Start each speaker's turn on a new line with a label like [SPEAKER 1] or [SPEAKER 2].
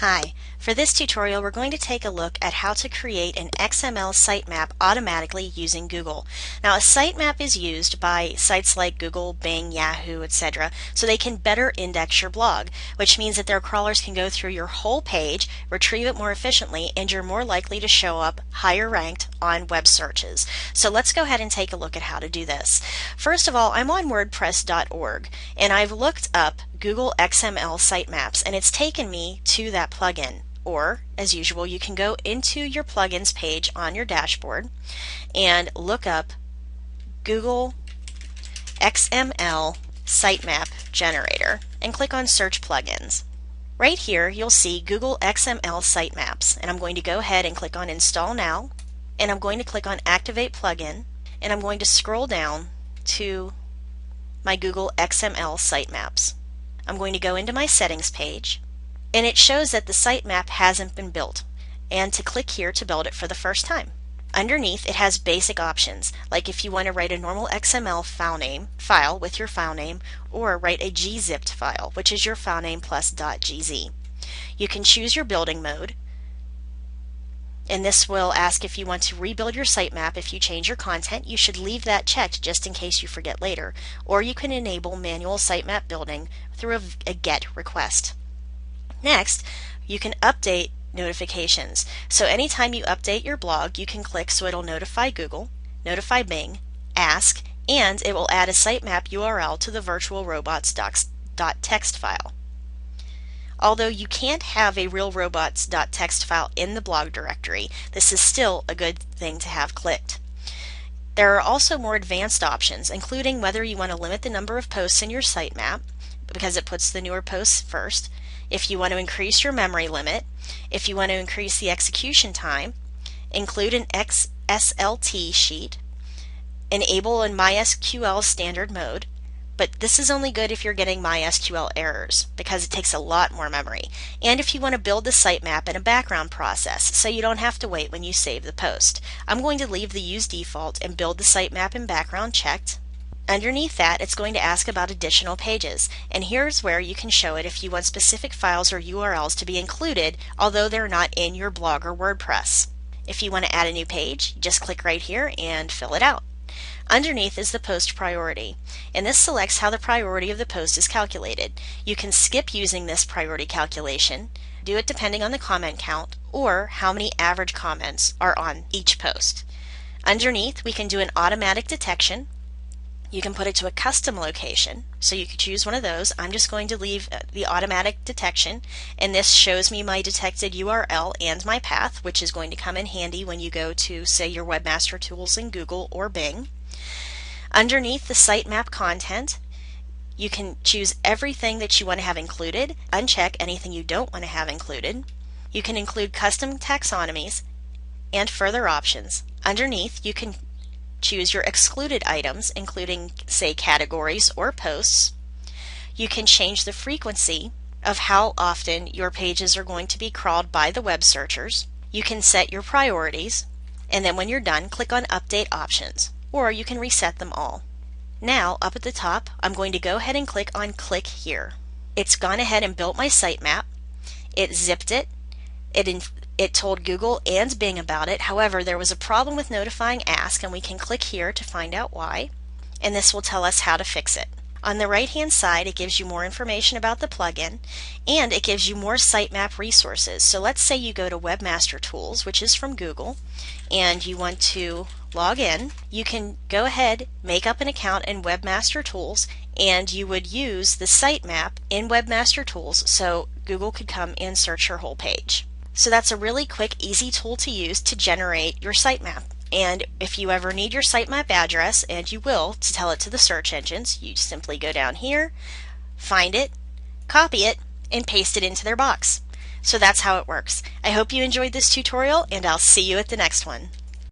[SPEAKER 1] Hi, for this tutorial we're going to take a look at how to create an XML sitemap automatically using Google. Now a sitemap is used by sites like Google, Bing, Yahoo, etc. so they can better index your blog, which means that their crawlers can go through your whole page, retrieve it more efficiently, and you're more likely to show up higher ranked on web searches. So let's go ahead and take a look at how to do this. First of all, I'm on WordPress.org and I've looked up Google XML sitemaps and it's taken me to that plugin. Or, as usual, you can go into your plugins page on your dashboard and look up Google XML sitemap generator and click on search plugins. Right here you'll see Google XML sitemaps, and I'm going to go ahead and click on install now, and I'm going to click on activate plugin, and I'm going to scroll down to my Google XML sitemaps. I'm going to go into my settings page, and it shows that the sitemap hasn't been built, and to click here to build it for the first time. Underneath it has basic options, like if you want to write a normal XML file with your file name, or write a gzipped file, which is your file name plus .gz. You can choose your building mode, and this will ask if you want to rebuild your sitemap. If you change your content, you should leave that checked just in case you forget later, or you can enable manual sitemap building through a GET request. Next, you can update notifications. So anytime you update your blog, you can click so it'll notify Google, notify Bing, ask, and it will add a sitemap URL to the virtual robots.txt file. Although you can't have a real robots.txt file in the blog directory, this is still a good thing to have clicked. There are also more advanced options, including whether you want to limit the number of posts in your sitemap, because it puts the newer posts first, if you want to increase your memory limit, if you want to increase the execution time, include an XSLT sheet, enable in MySQL standard mode, but this is only good if you're getting MySQL errors because it takes a lot more memory, and if you want to build the sitemap in a background process so you don't have to wait when you save the post. I'm going to leave the use default and build the sitemap in background checked. Underneath that, it's going to ask about additional pages, and here's where you can show it if you want specific files or URLs to be included, although they're not in your blog or WordPress. If you want to add a new page, just click right here and fill it out. Underneath is the post priority, and this selects how the priority of the post is calculated. You can skip using this priority calculation, do it depending on the comment count, or how many average comments are on each post. Underneath, we can do an automatic detection. You can put it to a custom location, so you could choose one of those. I'm just going to leave the automatic detection, and this shows me my detected URL and my path, which is going to come in handy when you go to, say, your webmaster tools in Google or Bing. Underneath the sitemap content, you can choose everything that you want to have included, uncheck anything you don't want to have included. You can include custom taxonomies and further options. Underneath, you can choose your excluded items, including, say, categories or posts. You can change the frequency of how often your pages are going to be crawled by the web searchers. You can set your priorities, and then when you're done, click on Update Options, or you can reset them all. Now, up at the top, I'm going to go ahead and click on Click Here. It's gone ahead and built my sitemap. It zipped it. It told Google and Bing about it. However, there was a problem with notifying Ask, and we can click here to find out why, and this will tell us how to fix it. On the right hand side, it gives you more information about the plugin, and it gives you more sitemap resources. So let's say you go to Webmaster Tools, which is from Google, and you want to log in. You can go ahead, make up an account in Webmaster Tools, and you would use the sitemap in Webmaster Tools so Google could come and search your whole page. So that's a really quick, easy tool to use to generate your sitemap. And if you ever need your sitemap address, and you will, to tell it to the search engines, you simply go down here, find it, copy it, and paste it into their box. So that's how it works. I hope you enjoyed this tutorial, and I'll see you at the next one.